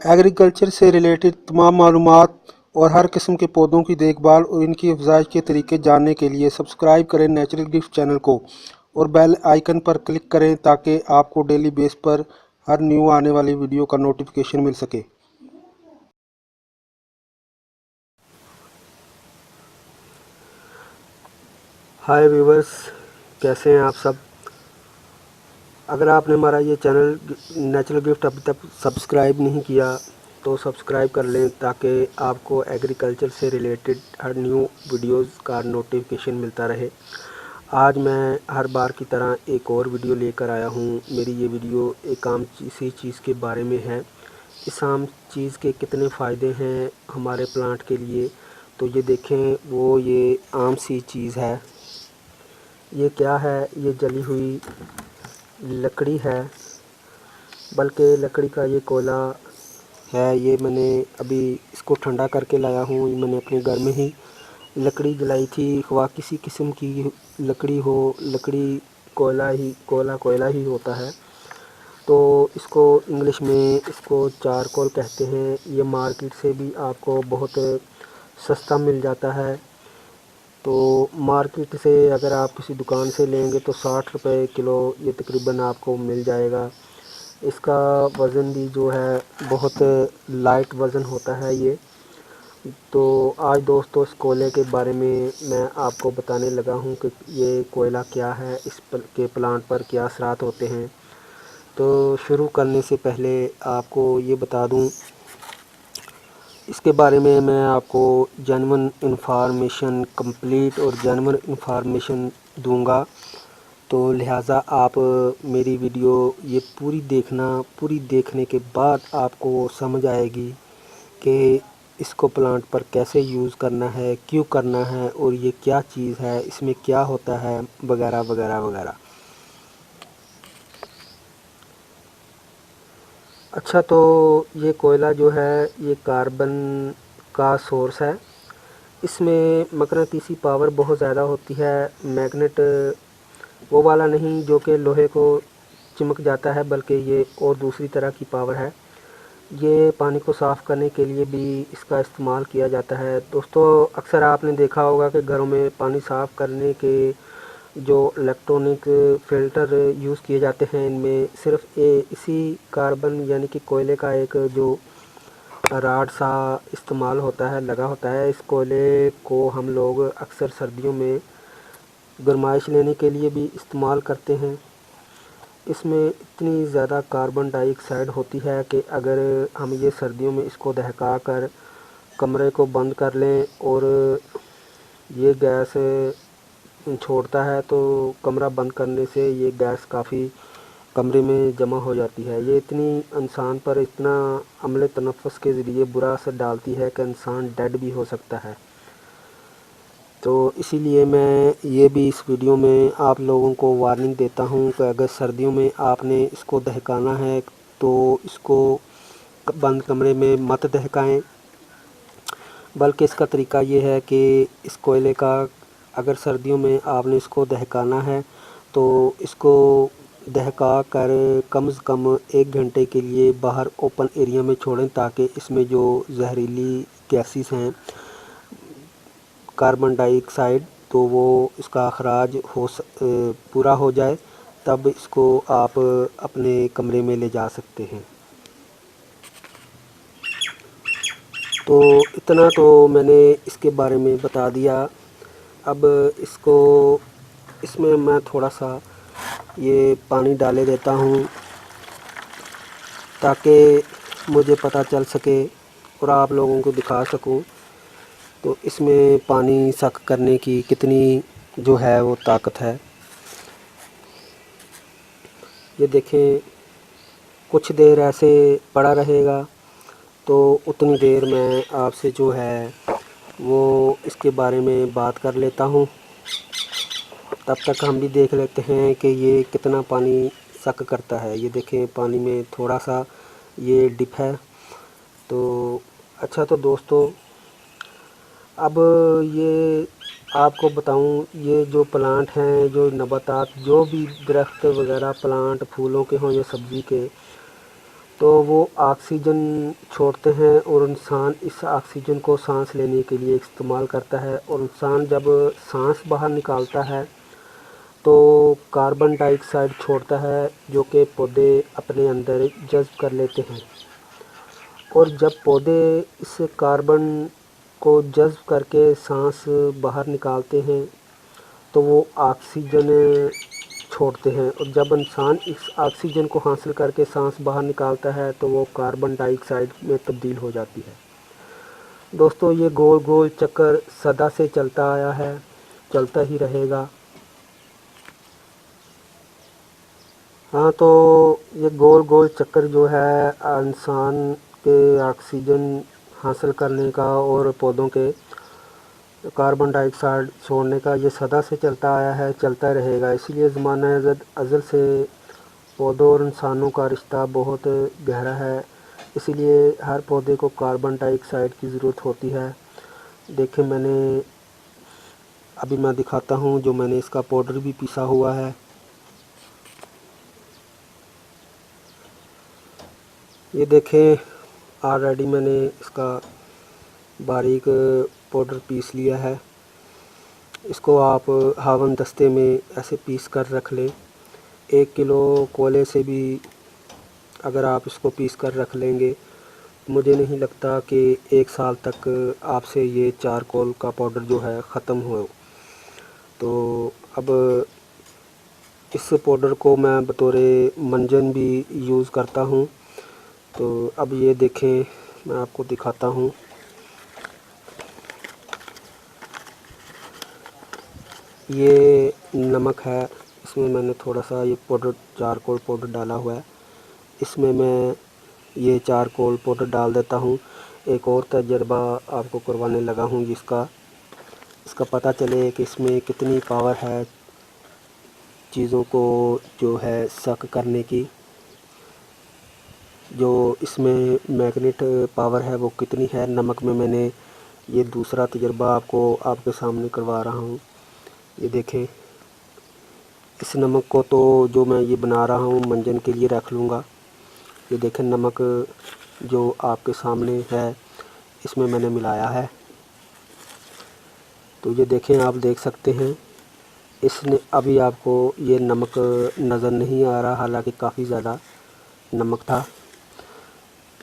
Agriculture से related तमाम मालूमात और हर किस्म के पौधों की देखभाल और इनकी अफजाइश के तरीके जानने के लिए सब्सक्राइब करें नेचुरल गिफ्ट चैनल को और बेल आइकन पर क्लिक करें ताकि आपको डेली बेस पर हर न्यू आने वाली वीडियो का नोटिफिकेशन मिल सके। हाय व्यूवर्स, कैसे हैं आप सब। अगर आपने हमारा ये चैनल नेचुरल गिफ्ट अभी तक सब्सक्राइब नहीं किया तो सब्सक्राइब कर लें ताकि आपको एग्रीकल्चर से रिलेटेड हर न्यू वीडियोस का नोटिफिकेशन मिलता रहे। आज मैं हर बार की तरह एक और वीडियो लेकर आया हूँ। मेरी ये वीडियो एक आम सी चीज़ के बारे में है। इस आम चीज़ के कितने फ़ायदे हैं हमारे प्लांट के लिए, तो ये देखें। वो ये आम सी चीज़ है। ये क्या है? ये जली हुई लकड़ी है, बल्कि लकड़ी का ये कोयला है। ये मैंने अभी इसको ठंडा करके लाया हूँ। मैंने अपने घर में ही लकड़ी जलाई थी। ख्वाह किसी किस्म की लकड़ी हो, लकड़ी कोयला ही होता है। तो इसको इंग्लिश में इसको चारकोल कहते हैं। ये मार्केट से भी आपको बहुत सस्ता मिल जाता है। तो मार्केट से अगर आप किसी दुकान से लेंगे तो 60 रुपए किलो ये तकरीबन आपको मिल जाएगा। इसका वज़न भी जो है बहुत लाइट वज़न होता है ये। तो आज दोस्तों इस कोयले के बारे में मैं आपको बताने लगा हूँ कि ये कोयला क्या है, के प्लांट पर क्या असरात होते हैं। तो शुरू करने से पहले आपको ये बता दूँ, इसके बारे में मैं आपको जेन्युइन इंफॉर्मेशन, कंप्लीट और जेन्युइन इंफॉर्मेशन दूंगा। तो लिहाजा आप मेरी वीडियो ये पूरी देखना। पूरी देखने के बाद आपको समझ आएगी कि इसको प्लांट पर कैसे यूज़ करना है, क्यों करना है और ये क्या चीज़ है, इसमें क्या होता है, वगैरह वगैरह वगैरह। अच्छा, तो ये कोयला जो है ये कार्बन का सोर्स है। इसमें मकनातीसी पावर बहुत ज़्यादा होती है। मैग्नेट वो वाला नहीं जो कि लोहे को चिमक जाता है, बल्कि ये और दूसरी तरह की पावर है। ये पानी को साफ़ करने के लिए भी इसका इस्तेमाल किया जाता है। दोस्तों, अक्सर आपने देखा होगा कि घरों में पानी साफ़ करने के जो इलेक्ट्रॉनिक फ़िल्टर यूज़ किए जाते हैं, इनमें सिर्फ इसी कार्बन यानी कि कोयले का एक जो राड सा इस्तेमाल होता है, लगा होता है। इस कोयले को हम लोग अक्सर सर्दियों में गर्माइश लेने के लिए भी इस्तेमाल करते हैं। इसमें इतनी ज़्यादा कार्बन डाइऑक्साइड होती है कि अगर हम ये सर्दियों में इसको दहका कर कमरे को बंद कर लें और ये गैस छोड़ता है, तो कमरा बंद करने से ये गैस काफ़ी कमरे में जमा हो जाती है। ये इतनी इंसान पर इतना अम्ल तनफ़्फ़ुस के ज़रिए बुरा असर डालती है कि इंसान डेड भी हो सकता है। तो इसीलिए मैं ये भी इस वीडियो में आप लोगों को वार्निंग देता हूँ कि अगर सर्दियों में आपने इसको दहकाना है तो इसको बंद कमरे में मत दहकाएं। बल्कि इसका तरीका ये है कि इस कोयले का अगर सर्दियों में आपने इसको दहकाना है तो इसको दहका कर कम से कम 1 घंटे के लिए बाहर ओपन एरिया में छोड़ें, ताकि इसमें जो जहरीली गैसेस हैं, कार्बन डाइऑक्साइड, तो वो इसका अखराज पूरा हो जाए। तब इसको आप अपने कमरे में ले जा सकते हैं। तो इतना तो मैंने इसके बारे में बता दिया। अब इसमें मैं थोड़ा सा ये पानी डाले देता हूँ ताकि मुझे पता चल सके और आप लोगों को दिखा सकूँ। तो इसमें पानी सक करने की कितनी जो है वो ताकत है। ये देखें, कुछ देर ऐसे पड़ा रहेगा तो उतनी देर मैं आपसे जो है वो इसके बारे में बात कर लेता हूँ। तब तक हम भी देख लेते हैं कि ये कितना पानी सक करता है। ये देखें, पानी में थोड़ा सा ये डिप है। तो अच्छा, तो दोस्तों अब ये आपको बताऊं, ये जो प्लांट हैं, जो नबातात, जो भी दरख्त वगैरह प्लांट फूलों के हों या सब्ज़ी के, तो वो ऑक्सीजन छोड़ते हैं और इंसान इस ऑक्सीजन को सांस लेने के लिए इस्तेमाल करता है। और इंसान जब सांस बाहर निकालता है तो कार्बन डाइऑक्साइड छोड़ता है, जो कि पौधे अपने अंदर जज़्ब कर लेते हैं। और जब पौधे इस कार्बन को जज़्ब करके सांस बाहर निकालते हैं तो वो ऑक्सीजन छोड़ते हैं। और जब इंसान इस ऑक्सीजन को हासिल करके सांस बाहर निकालता है तो वो कार्बन डाइऑक्साइड में तब्दील हो जाती है। दोस्तों, ये गोल गोल चक्कर सदा से चलता आया है, चलता ही रहेगा। हाँ, तो ये गोल गोल चक्कर जो है इंसान के ऑक्सीजन हासिल करने का और पौधों के कार्बन डाइऑक्साइड छोड़ने का, ये सदा से चलता आया है, चलता रहेगा। इसीलिए ज़माना अज़ल से पौधों और इंसानों का रिश्ता बहुत गहरा है। इसीलिए हर पौधे को कार्बन डाइऑक्साइड की ज़रूरत होती है। देखें, अभी मैं दिखाता हूँ, जो मैंने इसका पाउडर भी पीसा हुआ है। ये देखें, ऑलरेडी मैंने इसका बारीक पाउडर पीस लिया है। इसको आप हावन दस्ते में ऐसे पीस कर रख लें। 1 किलो कोयले से भी अगर आप इसको पीस कर रख लेंगे, मुझे नहीं लगता कि 1 साल तक आपसे ये चारकोल का पाउडर जो है ख़त्म हो। तो अब इस पाउडर को मैं बतौर मंजन भी यूज़ करता हूँ। तो अब ये देखें, मैं आपको दिखाता हूँ। ये नमक है, इसमें मैंने थोड़ा सा ये पाउडर चारकोल पाउडर डाला हुआ है। इसमें मैं ये चारकोल पाउडर डाल देता हूँ। एक और तजर्बा आपको करवाने लगा हूँ जिसका इसका पता चले कि इसमें कितनी पावर है चीज़ों को जो है सक करने की। जो इसमें मैग्नेट पावर है वो कितनी है नमक में, मैंने ये दूसरा तजर्बा आपके सामने करवा रहा हूँ। ये देखें, इस नमक को तो जो मैं ये बना रहा हूँ मंजन के लिए रख लूँगा। ये देखें, नमक जो आपके सामने है इसमें मैंने मिलाया है। तो ये देखें, आप देख सकते हैं इसने अभी आपको ये नमक नज़र नहीं आ रहा, हालांकि काफ़ी ज़्यादा नमक था।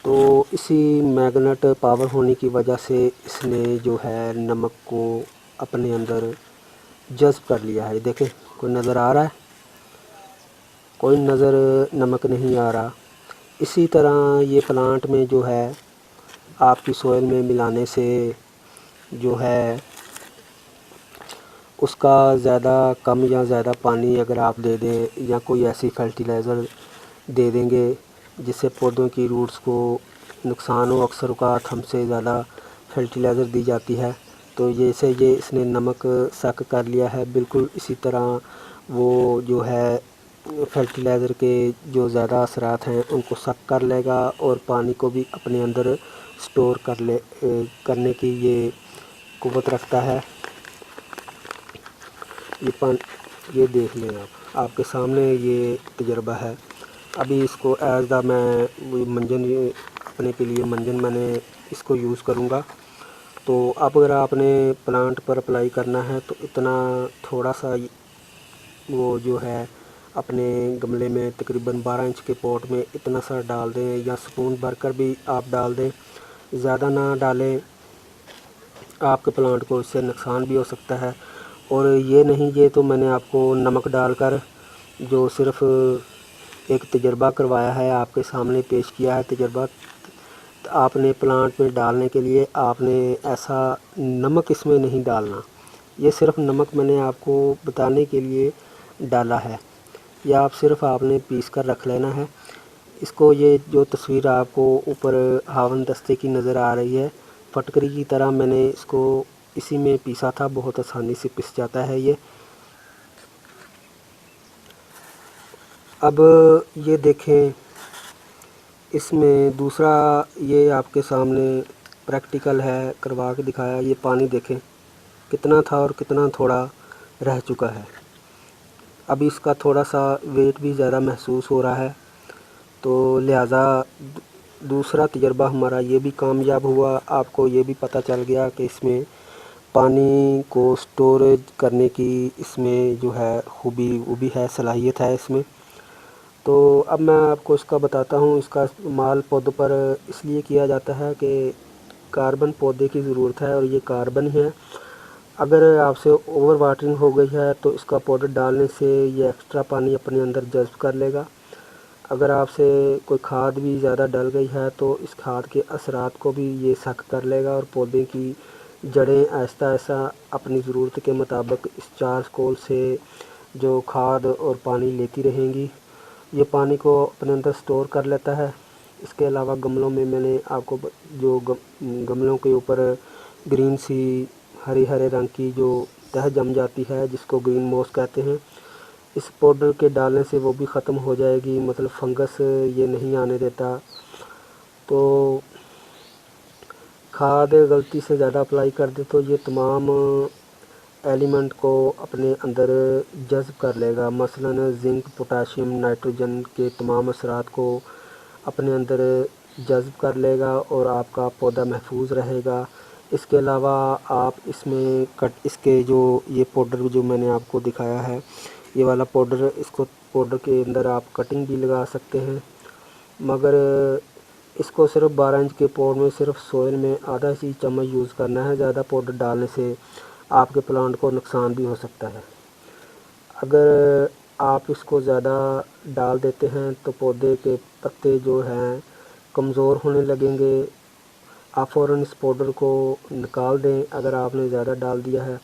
तो इसी मैग्नेट पावर होने की वजह से इसने जो है नमक को अपने अंदर जज़्ब कर लिया है। देखें, कोई नज़र आ रहा है? कोई नमक नहीं आ रहा। इसी तरह ये प्लांट में जो है आपकी सोइल में मिलाने से जो है उसका ज़्यादा कम या ज़्यादा पानी अगर आप दे दें या कोई ऐसी फर्टिलाइज़र दे देंगे जिससे पौधों की रूट्स को नुकसान हो। अक्सर औक़ात हमसे ज़्यादा फर्टिलाइज़र दी जाती है, तो जैसे ये इसने नमक सक कर लिया है, बिल्कुल इसी तरह वो जो है फर्टिलाइज़र के जो ज़्यादा असरात हैं उनको सक कर लेगा और पानी को भी अपने अंदर स्टोर करने की ये क़ुव्वत रखता है। ये देख लें आपके सामने ये तजर्बा है। अभी इसको एज़ द मैं मंजन अपने के लिए मंजन मैंने इसको यूज़ करूँगा। तो अब अगर आपने प्लांट पर अप्लाई करना है तो इतना थोड़ा सा वो जो है अपने गमले में तकरीबन 12 इंच के पॉट में इतना सा डाल दें, या स्पून भरकर भी आप डाल दें, ज़्यादा ना डालें, आपके प्लांट को इससे नुकसान भी हो सकता है। और ये नहीं, ये तो मैंने आपको नमक डालकर जो सिर्फ़ एक तजर्बा करवाया है, आपके सामने पेश किया है तजर्बा। तो आपने प्लांट में डालने के लिए आपने ऐसा नमक इसमें नहीं डालना। ये सिर्फ़ नमक मैंने आपको बताने के लिए डाला है, या आप सिर्फ़ आपने पीस कर रख लेना है इसको। ये जो तस्वीर आपको ऊपर हावन दस्ते की नज़र आ रही है, फटकरी की तरह मैंने इसको इसी में पीसा था, बहुत आसानी से पिस जाता है ये। अब ये देखें, इसमें दूसरा ये आपके सामने प्रैक्टिकल है, करवा के दिखाया। ये पानी देखें कितना था और कितना थोड़ा रह चुका है। अभी इसका थोड़ा सा वेट भी ज़्यादा महसूस हो रहा है। تو لہٰذا دوسرا تجربہ ہمارا یہ بھی کامیاب ہوا، آپ کو یہ بھی پتہ چل گیا کہ اس میں پانی کو سٹوریج کرنے کی اس میں جو ہے خوبی وہ بھی ہے، صلاحیت ہے اس میں۔ تو اب میں آپ کو اس کا بتاتا ہوں۔ اس کا استعمال پودوں پر اس لیے کیا جاتا ہے کہ کاربن پودے کی ضرورت ہے اور یہ کاربن ہی ہے۔ اگر آپ سے اوور واٹرنگ ہو گئی ہے تو اس کا پاؤڈر ڈالنے سے یہ ایکسٹرا پانی اپنے اندر جذب کر لے گا۔ اگر آپ سے کوئی کھاد بھی زیادہ ڈل گئی ہے تو اس کھاد کے اثرات کو بھی یہ سخت کر لے گا اور پودے کی جڑیں آہستہ آہستہ اپنی ضرورت کے مطابق اس چارکول سے جو کھاد اور پانی لیتی رہیں گی۔ یہ پانی کو اپنے اندر سٹور کر لیتا ہے۔ اس کے علاوہ گملوں میں نے آپ کو جو گملوں کے اوپر گرین سی ہرے رنگ کی جو تہ جم جاتی ہے جس کو گرین موس کہتے ہیں، اس پاؤڈر کے ڈالنے سے وہ بھی ختم ہو جائے گی، مطلب فنگس یہ نہیں آنے دیتا۔ تو کھاد غلطی سے زیادہ اپلائی کر دے تو یہ تمام ایلیمنٹ کو اپنے اندر جذب کر لے گا، مثلاً زنک، پوٹاشیم، نائٹروجن کے تمام اثرات کو اپنے اندر جذب کر لے گا اور آپ کا پودا محفوظ رہے گا۔ اس کے علاوہ آپ اس میں اس کے جو یہ پاؤڈر جو میں نے آپ کو دکھایا ہے، یہ والا پاؤڈر، اس کو پاؤڈر کے اندر آپ کٹنگ بھی لگا سکتے ہیں، مگر اس کو صرف 12 انچ کے پوٹ میں صرف سوئل میں آدھا سی چمچ یوز کرنا ہے۔ زیادہ پاؤڈر ڈالنے سے آپ کے پلانٹ کو نقصان بھی ہو سکتا ہے۔ اگر آپ اس کو زیادہ ڈال دیتے ہیں تو پودے کے پتے جو ہیں کمزور ہونے لگیں گے۔ آپ فوراً اس پاؤڈر کو نکال دیں اگر آپ نے زیادہ ڈال دیا ہے،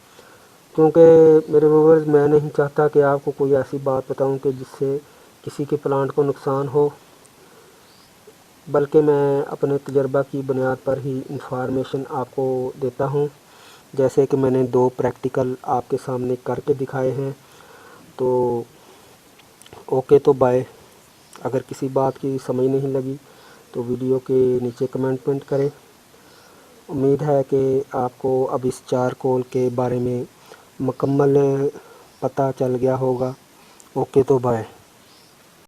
کیونکہ میرے ویورز میں نہیں چاہتا کہ آپ کو کوئی ایسی بات بتاؤں کہ جس سے کسی کے پلانٹ کو نقصان ہو، بلکہ میں اپنے تجربہ کی بنیاد پر ہی انفارمیشن آپ کو دیتا ہوں، جیسے کہ میں نے 2 پریکٹیکل آپ کے سامنے کر کے دکھائے ہیں۔ تو اوکے، تو بائے۔ اگر کسی بات کی سمجھ نہیں لگی تو ویڈیو کے نیچے کمنٹ کریں۔ امید ہے کہ آپ کو اب اس چارکول کے بارے میں مکمل پتہ چل گیا ہوگا۔ اوکے، تو بائے۔